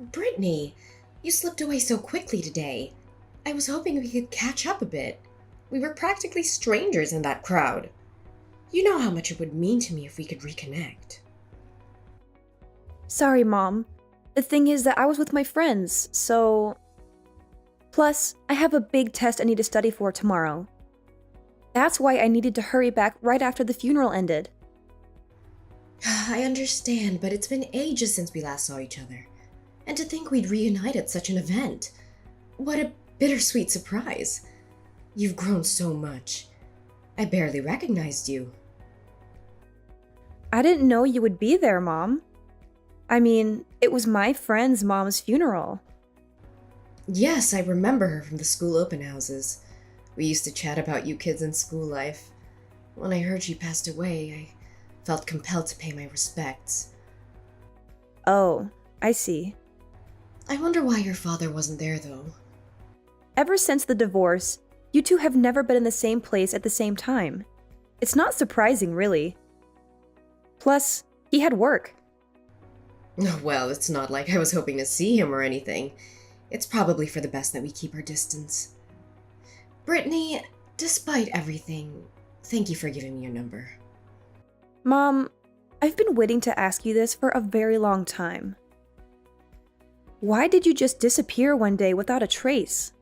Brittany, you slipped away so quickly today. I was hoping we could catch up a bit. We were practically strangers in that crowd. You know how much it would mean to me if we could reconnect. Sorry, Mom. The thing is that I was with my friends, so. Plus, I have a big test I need to study for tomorrow. That's why I needed to hurry back right after the funeral ended. I understand, but it's been ages since we last saw each other. And to think we'd reunite at such an event. What a bittersweet surprise. You've grown so much. I barely recognized you. I didn't know you would be there, Mom. I mean, it was my friend's mom's funeral. Yes, I remember her from the school open houses. We used to chat about you kids in school life. When I heard she passed away, I felt compelled to pay my respects. Oh, I see. I wonder why your father wasn't there, though. Ever since the divorce, you two have never been in the same place at the same time. It's not surprising, really. Plus, he had work. Well, it's not like I was hoping to see him or anything. It's probably for the best that we keep our distance. Brittany, despite everything, thank you for giving me your number. Mom, I've been waiting to ask you this for a very long time. Why did you just disappear one day without a trace?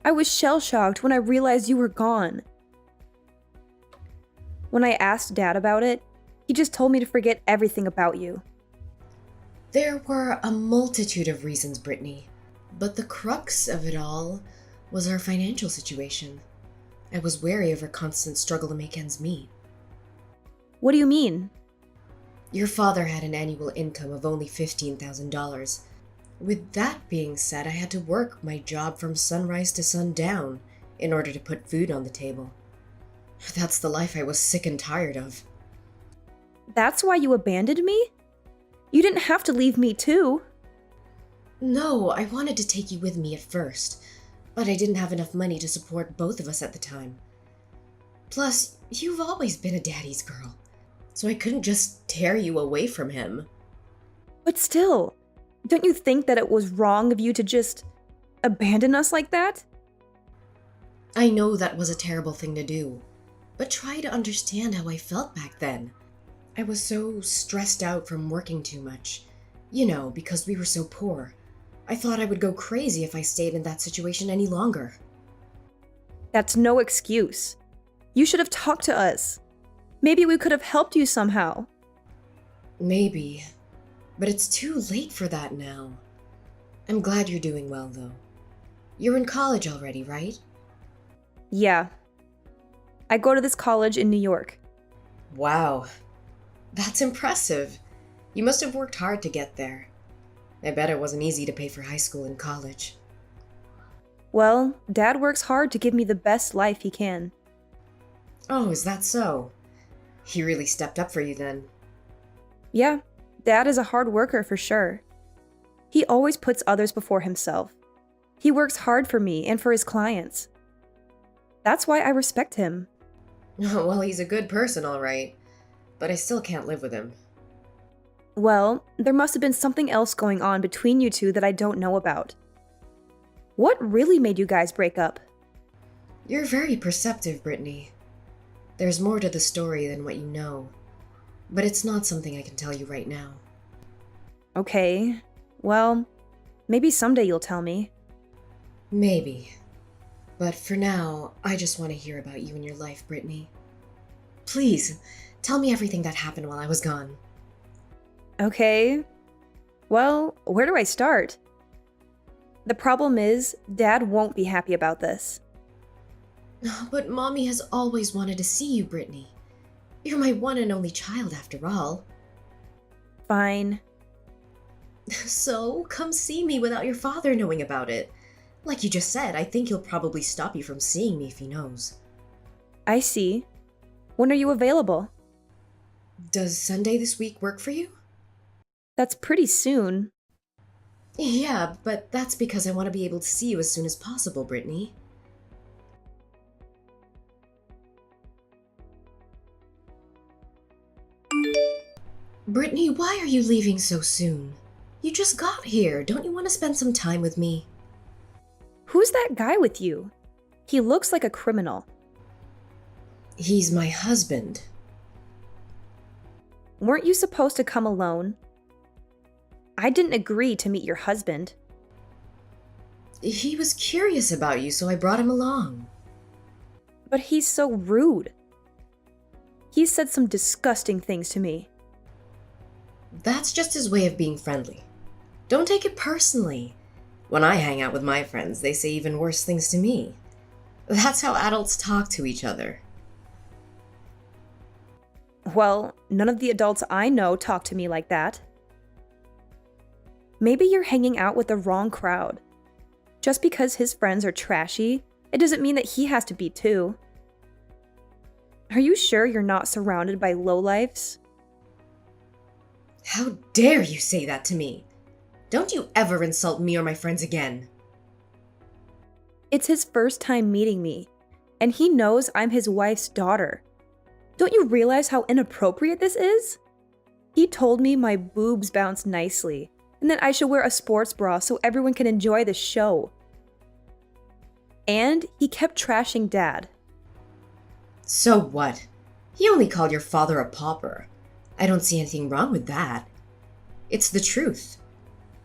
I was shell-shocked when I realized you were gone. When I asked Dad about it, he just told me to forget everything about you. There were a multitude of reasons, Brittany, but the crux of it all was our financial situation. I was wary of our constant struggle to make ends meet. What do you mean? Your father had an annual income of only $15,000. With that being said, I had to work my job from sunrise to sundown in order to put food on the table. That's the life I was sick and tired of. That's why you abandoned me? You didn't have to leave me too. No, I wanted to take you with me at first, but I didn't have enough money to support both of us at the time. Plus, you've always been a daddy's girl, so I couldn't just tear you away from him. But still, don't you think that it was wrong of you to just abandon us like that? I know that was a terrible thing to do, but try to understand how I felt back then. I was so stressed out from working too much. You know, because we were so poor. I thought I would go crazy if I stayed in that situation any longer. That's no excuse. You should have talked to us. Maybe we could have helped you somehow. Maybe, but it's too late for that now. I'm glad you're doing well, though. You're in college already, right? Yeah. I go to this college in New York. Wow, that's impressive. You must have worked hard to get there. I bet it wasn't easy to pay for high school and college. Well, Dad works hard to give me the best life he can. Oh, is that so? He really stepped up for you then. Yeah, Dad is a hard worker for sure. He always puts others before himself. He works hard for me and for his clients. That's why I respect him. Well, he's a good person, all right, but I still can't live with him. Well, there must have been something else going on between you two that I don't know about. What really made you guys break up? You're very perceptive, Brittany. There's more to the story than what you know, but it's not something I can tell you right now. Okay, well, maybe someday you'll tell me. Maybe. But for now, I just want to hear about you and your life, Brittany. Please, tell me everything that happened while I was gone. Okay. Well, where do I start? The problem is, Dad won't be happy about this. But Mommy has always wanted to see you, Brittany. You're my one and only child, after all. Fine. So, come see me without your father knowing about it. Like you just said, I think he'll probably stop you from seeing me if he knows. I see. When are you available? Does Sunday this week work for you? That's pretty soon. Yeah, but that's because I want to be able to see you as soon as possible, Brittany. Brittany, why are you leaving so soon? You just got here. Don't you want to spend some time with me? Who's that guy with you? He looks like a criminal. He's my husband. Weren't you supposed to come alone? I didn't agree to meet your husband. He was curious about you, so I brought him along. But he's so rude. He said some disgusting things to me. That's just his way of being friendly. Don't take it personally. When I hang out with my friends, they say even worse things to me. That's how adults talk to each other. Well, none of the adults I know talk to me like that. Maybe you're hanging out with the wrong crowd. Just because his friends are trashy, it doesn't mean that he has to be too. Are you sure you're not surrounded by lowlifes? How dare you say that to me? Don't you ever insult me or my friends again. It's his first time meeting me, and he knows I'm his wife's daughter. Don't you realize how inappropriate this is? He told me my boobs bounce nicely, and that I should wear a sports bra so everyone can enjoy the show. And he kept trashing Dad. So what? He only called your father a pauper. I don't see anything wrong with that. It's the truth.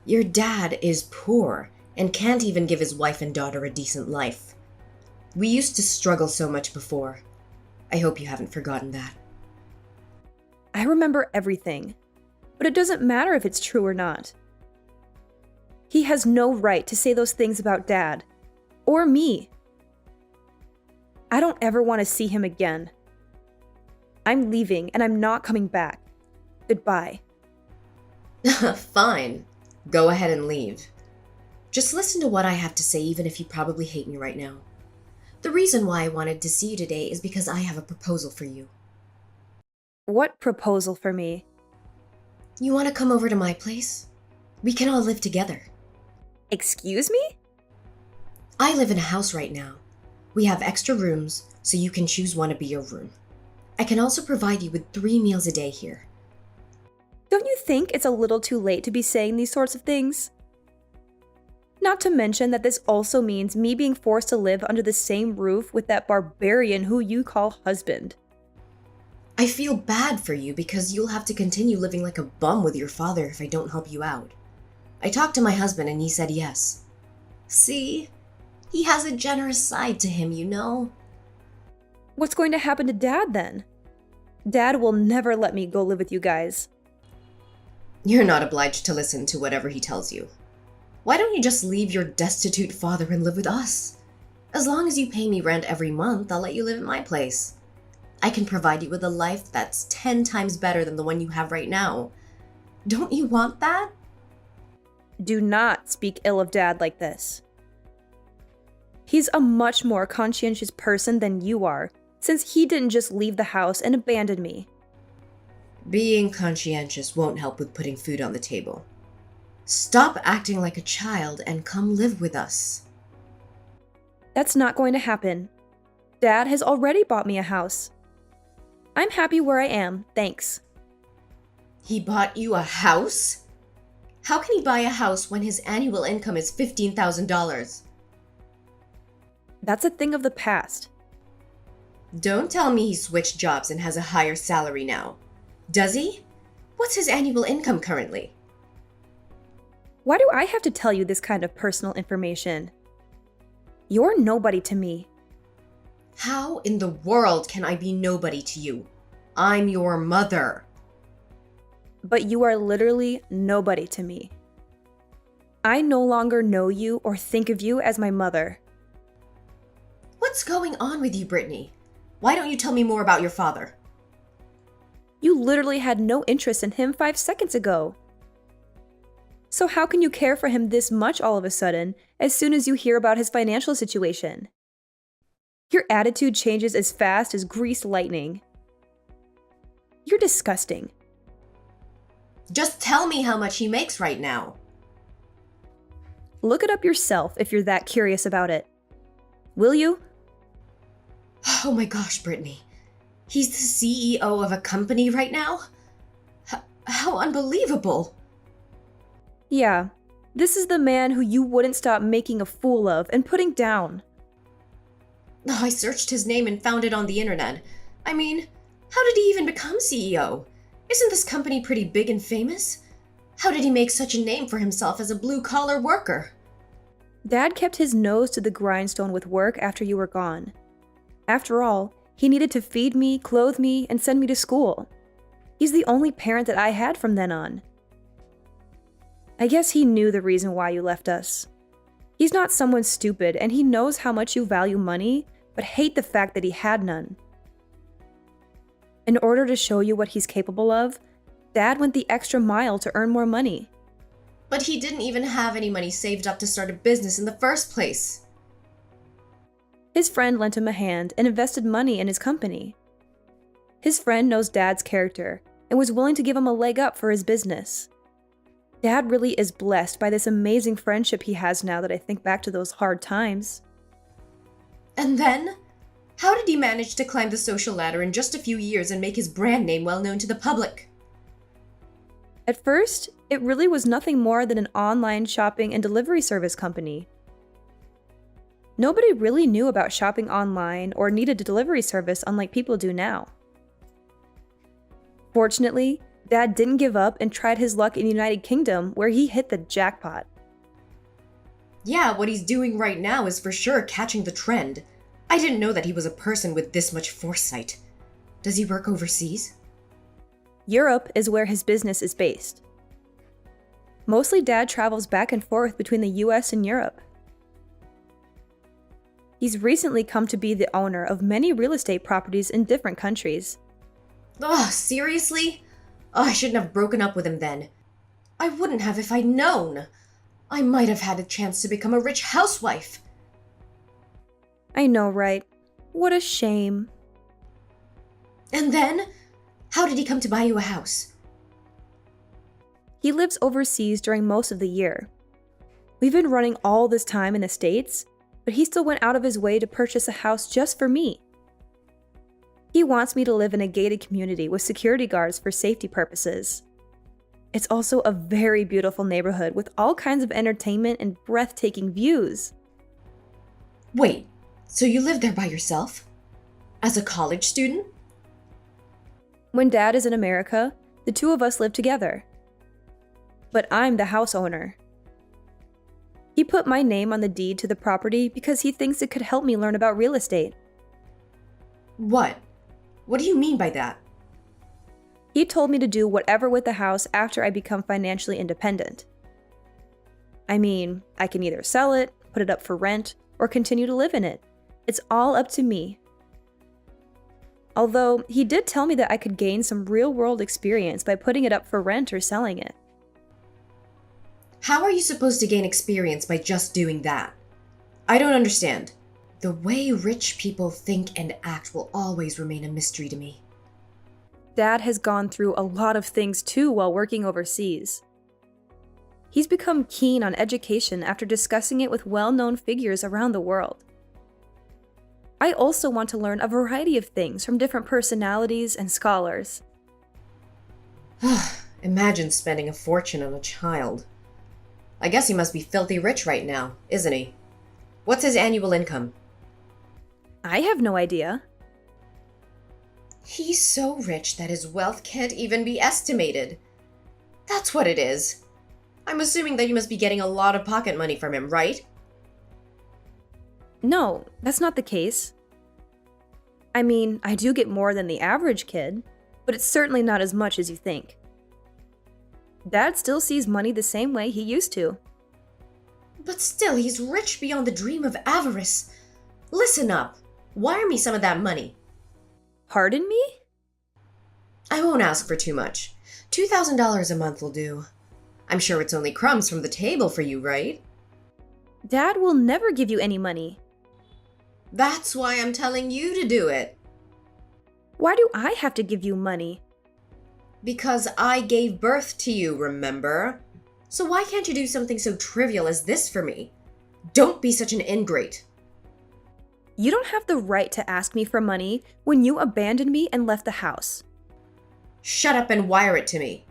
Your dad is poor and can't even give his wife and daughter a decent life. We used to struggle so much before. I hope you haven't forgotten that. I remember everything, but it doesn't matter if it's true or not. He has no right to say those things about Dad, or me. I don't ever want to see him again. I'm leaving and I'm not coming back. Goodbye. Fine. Go ahead and leave. Just listen to what I have to say, even if you probably hate me right now. The reason why I wanted to see you today is because I have a proposal for you. What proposal for me? You want to come over to my place? We can all live together. Excuse me? I live in a house right now. We have extra rooms, so you can choose one to be your room. I can also provide you with 3 meals a day here. Don't you think it's a little too late to be saying these sorts of things? Not to mention that this also means me being forced to live under the same roof with that barbarian who you call husband. I feel bad for you because you'll have to continue living like a bum with your father if I don't help you out. I talked to my husband and he said yes. See? He has a generous side to him, you know? What's going to happen to Dad then? Dad will never let me go live with you guys. You're not obliged to listen to whatever he tells you. Why don't you just leave your destitute father and live with us? As long as you pay me rent every month, I'll let you live at my place. I can provide you with a life that's 10 times better than the one you have right now. Don't you want that? Do not speak ill of Dad like this. He's a much more conscientious person than you are, since he didn't just leave the house and abandon me. Being conscientious won't help with putting food on the table. Stop acting like a child and come live with us. That's not going to happen. Dad has already bought me a house. I'm happy where I am, thanks. He bought you a house? How can he buy a house when his annual income is $15,000? That's a thing of the past. Don't tell me he switched jobs and has a higher salary now. Does he? What's his annual income currently? Why do I have to tell you this kind of personal information? You're nobody to me. How in the world can I be nobody to you? I'm your mother. But you are literally nobody to me. I no longer know you or think of you as my mother. What's going on with you, Brittany? Why don't you tell me more about your father? You literally had no interest in him 5 seconds ago. So how can you care for him this much all of a sudden as soon as you hear about his financial situation? Your attitude changes as fast as greased lightning. You're disgusting. Just tell me how much he makes right now. Look it up yourself if you're that curious about it. Will you? Oh my gosh, Brittany. He's the CEO of a company right now? How unbelievable. Yeah, this is the man who you wouldn't stop making a fool of and putting down. Oh, I searched his name and found it on the internet. I mean, how did he even become CEO? Isn't this company pretty big and famous? How did he make such a name for himself as a blue-collar worker? Dad kept his nose to the grindstone with work after you were gone. After all, he needed to feed me, clothe me, and send me to school. He's the only parent that I had from then on. I guess he knew the reason why you left us. He's not someone stupid, and he knows how much you value money, but hate the fact that he had none. In order to show you what he's capable of, Dad went the extra mile to earn more money. But he didn't even have any money saved up to start a business in the first place. His friend lent him a hand and invested money in his company. His friend knows Dad's character and was willing to give him a leg up for his business. Dad really is blessed by this amazing friendship he has now that I think back to those hard times. And then? How did he manage to climb the social ladder in just a few years and make his brand name well known to the public? At first, it really was nothing more than an online shopping and delivery service company. Nobody really knew about shopping online or needed a delivery service unlike people do now. Fortunately, Dad didn't give up and tried his luck in the United Kingdom, where he hit the jackpot. Yeah, what he's doing right now is for sure catching the trend. I didn't know that he was a person with this much foresight. Does he work overseas? Europe is where his business is based. Mostly Dad travels back and forth between the US and Europe. He's recently come to be the owner of many real estate properties in different countries. Ugh, seriously? Oh, I shouldn't have broken up with him then. I wouldn't have if I'd known. I might have had a chance to become a rich housewife. I know, right? What a shame. And then? How did he come to buy you a house? He lives overseas during most of the year. We've been running all this time in the States, but he still went out of his way to purchase a house just for me. He wants me to live in a gated community with security guards for safety purposes. It's also a very beautiful neighborhood with all kinds of entertainment and breathtaking views. Wait, so you live there by yourself? As a college student? When Dad is in America, the two of us live together. But I'm the house owner. He put my name on the deed to the property because he thinks it could help me learn about real estate. What? What do you mean by that? He told me to do whatever with the house after I become financially independent. I mean, I can either sell it, put it up for rent, or continue to live in it. It's all up to me. Although, he did tell me that I could gain some real-world experience by putting it up for rent or selling it. How are you supposed to gain experience by just doing that? I don't understand. The way rich people think and act will always remain a mystery to me. Dad has gone through a lot of things too while working overseas. He's become keen on education after discussing it with well-known figures around the world. I also want to learn a variety of things from different personalities and scholars. Imagine spending a fortune on a child. I guess he must be filthy rich right now, isn't he? What's his annual income? I have no idea. He's so rich that his wealth can't even be estimated. That's what it is. I'm assuming that you must be getting a lot of pocket money from him, right? No, that's not the case. I mean, I do get more than the average kid, but it's certainly not as much as you think. Dad still sees money the same way he used to. But still, he's rich beyond the dream of avarice. Listen up. Wire me some of that money. Pardon me? I won't ask for too much. $2,000 a month will do. I'm sure it's only crumbs from the table for you, right? Dad will never give you any money. That's why I'm telling you to do it. Why do I have to give you money? Because I gave birth to you, remember? So why can't you do something so trivial as this for me? Don't be such an ingrate. You don't have the right to ask me for money when you abandoned me and left the house. Shut up and wire it to me.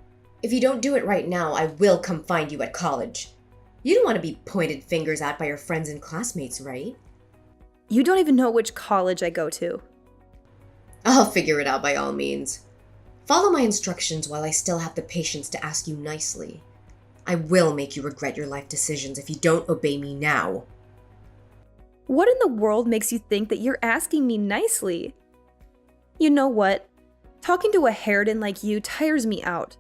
If you don't do it right now, I will come find you at college. You don't want to be pointed fingers at by your friends and classmates, right? You don't even know which college I go to. I'll figure it out by all means. Follow my instructions while I still have the patience to ask you nicely. I will make you regret your life decisions if you don't obey me now. What in the world makes you think that you're asking me nicely? You know what? Talking to a harridan like you tires me out.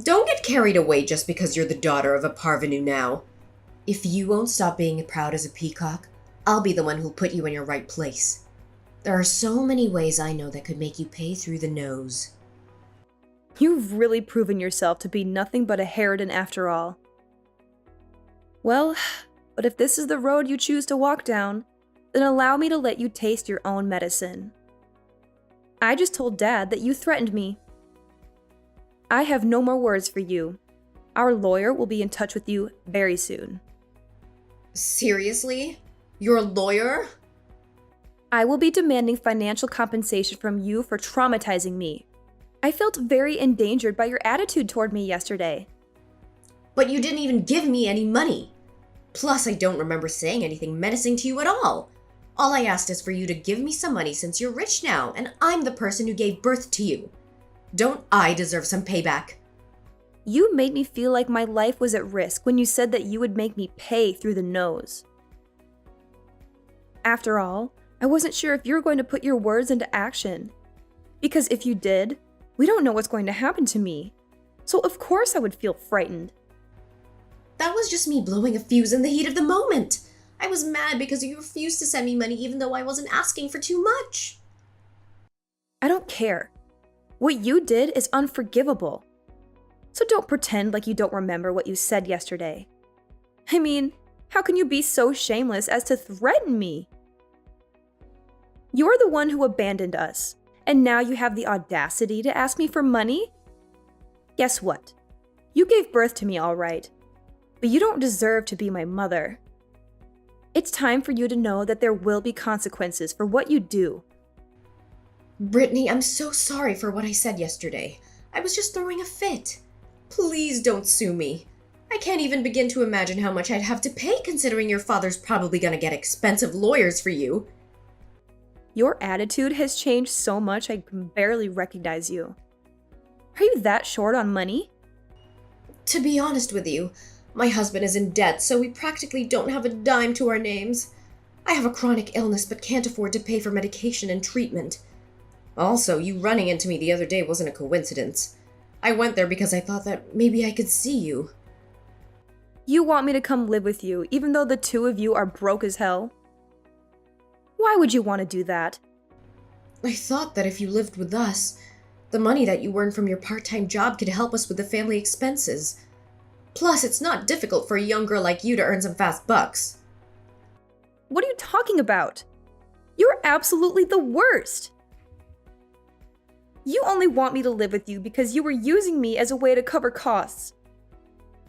Don't get carried away just because you're the daughter of a parvenu now. If you won't stop being proud as a peacock, I'll be the one who'll put you in your right place. There are so many ways I know that could make you pay through the nose. You've really proven yourself to be nothing but a harridan after all. Well, but if this is the road you choose to walk down, then allow me to let you taste your own medicine. I just told Dad that you threatened me. I have no more words for you. Our lawyer will be in touch with you very soon. Seriously? You're a lawyer? I will be demanding financial compensation from you for traumatizing me. I felt very endangered by your attitude toward me yesterday. But you didn't even give me any money. Plus, I don't remember saying anything menacing to you at all. All I asked is for you to give me some money since you're rich now, and I'm the person who gave birth to you. Don't I deserve some payback? You made me feel like my life was at risk when you said that you would make me pay through the nose. After all, I wasn't sure if you were going to put your words into action. Because if you did, we don't know what's going to happen to me. So of course I would feel frightened. That was just me blowing a fuse in the heat of the moment. I was mad because you refused to send me money even though I wasn't asking for too much. I don't care. What you did is unforgivable. So don't pretend like you don't remember what you said yesterday. I mean, how can you be so shameless as to threaten me? You're the one who abandoned us, and now you have the audacity to ask me for money? Guess what? You gave birth to me all right, but you don't deserve to be my mother. It's time for you to know that there will be consequences for what you do. Brittany, I'm so sorry for what I said yesterday. I was just throwing a fit. Please don't sue me. I can't even begin to imagine how much I'd have to pay considering your father's probably gonna get expensive lawyers for you. Your attitude has changed so much I can barely recognize you. Are you that short on money? To be honest with you, my husband is in debt, so we practically don't have a dime to our names. I have a chronic illness but can't afford to pay for medication and treatment. Also, you running into me the other day wasn't a coincidence. I went there because I thought that maybe I could see you. You want me to come live with you, even though the two of you are broke as hell? Why would you want to do that? I thought that if you lived with us, the money that you earn from your part-time job could help us with the family expenses. Plus, it's not difficult for a young girl like you to earn some fast bucks. What are you talking about? You're absolutely the worst. You only want me to live with you because you were using me as a way to cover costs.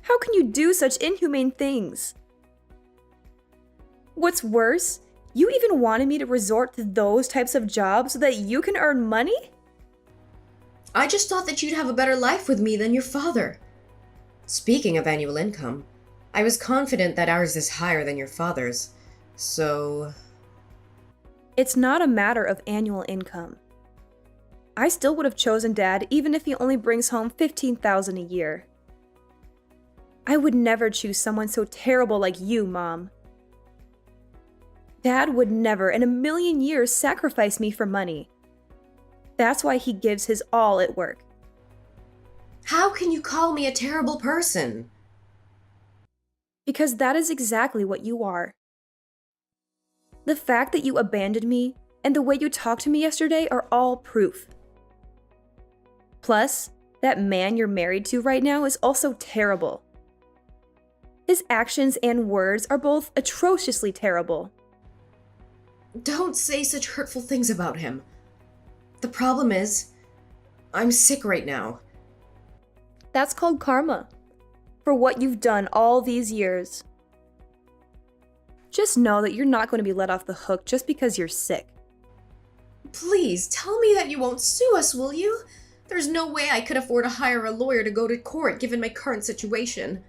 How can you do such inhumane things? What's worse, you even wanted me to resort to those types of jobs so that you can earn money? I just thought that you'd have a better life with me than your father. Speaking of annual income, I was confident that ours is higher than your father's, so... It's not a matter of annual income. I still would have chosen Dad even if he only brings home $15,000 a year. I would never choose someone so terrible like you, Mom. Dad would never in a million years sacrifice me for money. That's why he gives his all at work. How can you call me a terrible person? Because that is exactly what you are. The fact that you abandoned me and the way you talked to me yesterday are all proof. Plus, that man you're married to right now is also terrible. His actions and words are both atrociously terrible. Don't say such hurtful things about him. The problem is, I'm sick right now. That's called karma, for what you've done all these years. Just know that you're not going to be let off the hook just because you're sick. Please, tell me that you won't sue us, will you? There's no way I could afford to hire a lawyer to go to court given my current situation.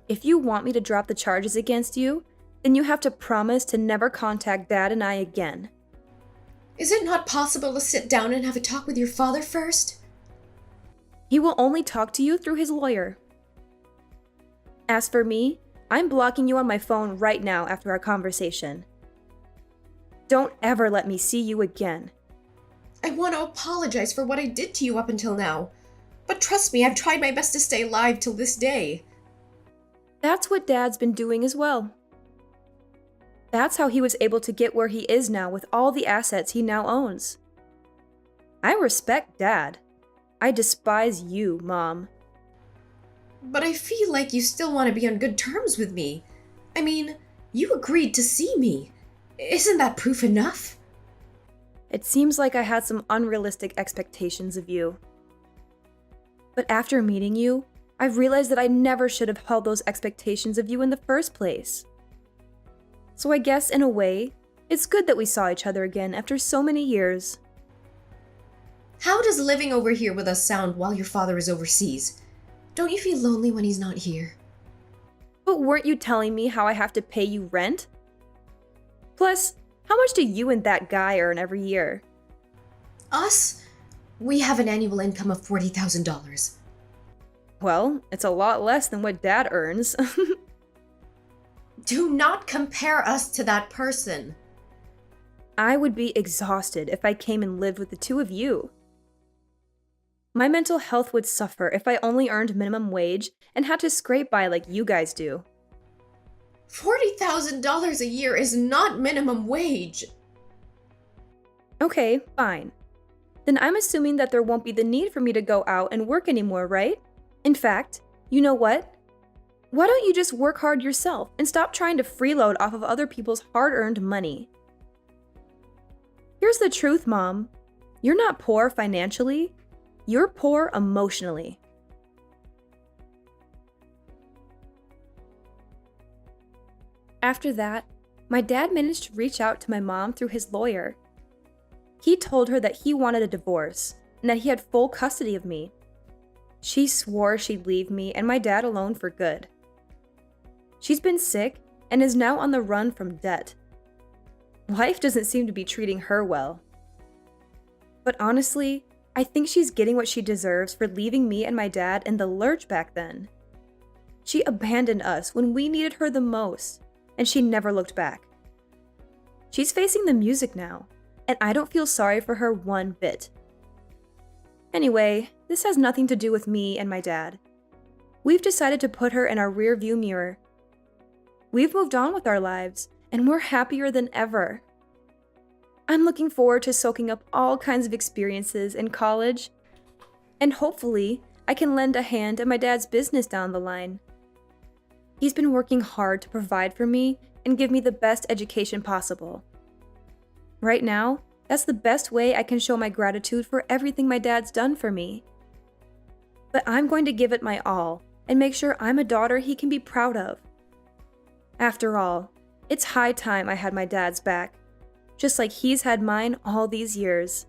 If you want me to drop the charges against you, then you have to promise to never contact Dad and I again. Is it not possible to sit down and have a talk with your father first? He will only talk to you through his lawyer. As for me, I'm blocking you on my phone right now after our conversation. Don't ever let me see you again. I want to apologize for what I did to you up until now. But trust me, I've tried my best to stay alive till this day. That's what Dad's been doing as well. That's how he was able to get where he is now with all the assets he now owns. I respect Dad. I despise you, Mom. But I feel like you still want to be on good terms with me. I mean, you agreed to see me. Isn't that proof enough? It seems like I had some unrealistic expectations of you. But after meeting you, I've realized that I never should have held those expectations of you in the first place. So I guess, in a way, it's good that we saw each other again after so many years. How does living over here with us sound while your father is overseas? Don't you feel lonely when he's not here? But weren't you telling me how I have to pay you rent? Plus, how much do you and that guy earn every year? Us? We have an annual income of $40,000. Well, it's a lot less than what Dad earns. Do not compare us to that person. I would be exhausted if I came and lived with the two of you. My mental health would suffer if I only earned minimum wage and had to scrape by like you guys do. $40,000 a year is not minimum wage. Okay, fine. Then I'm assuming that there won't be the need for me to go out and work anymore, right? In fact, you know what? Why don't you just work hard yourself and stop trying to freeload off of other people's hard-earned money? Here's the truth, Mom. You're not poor financially. You're poor emotionally. After that, my dad managed to reach out to my mom through his lawyer. He told her that he wanted a divorce and that he had full custody of me. She swore she'd leave me and my dad alone for good. She's been sick and is now on the run from debt. Life doesn't seem to be treating her well. But honestly, I think she's getting what she deserves for leaving me and my dad in the lurch back then. She abandoned us when we needed her the most, and she never looked back. She's facing the music now, and I don't feel sorry for her one bit. Anyway, this has nothing to do with me and my dad. We've decided to put her in our rearview mirror. We've moved on with our lives, and we're happier than ever. I'm looking forward to soaking up all kinds of experiences in college, and hopefully, I can lend a hand at my dad's business down the line. He's been working hard to provide for me and give me the best education possible. Right now, that's the best way I can show my gratitude for everything my dad's done for me. But I'm going to give it my all and make sure I'm a daughter he can be proud of. After all, it's high time I had my dad's back, just like he's had mine all these years.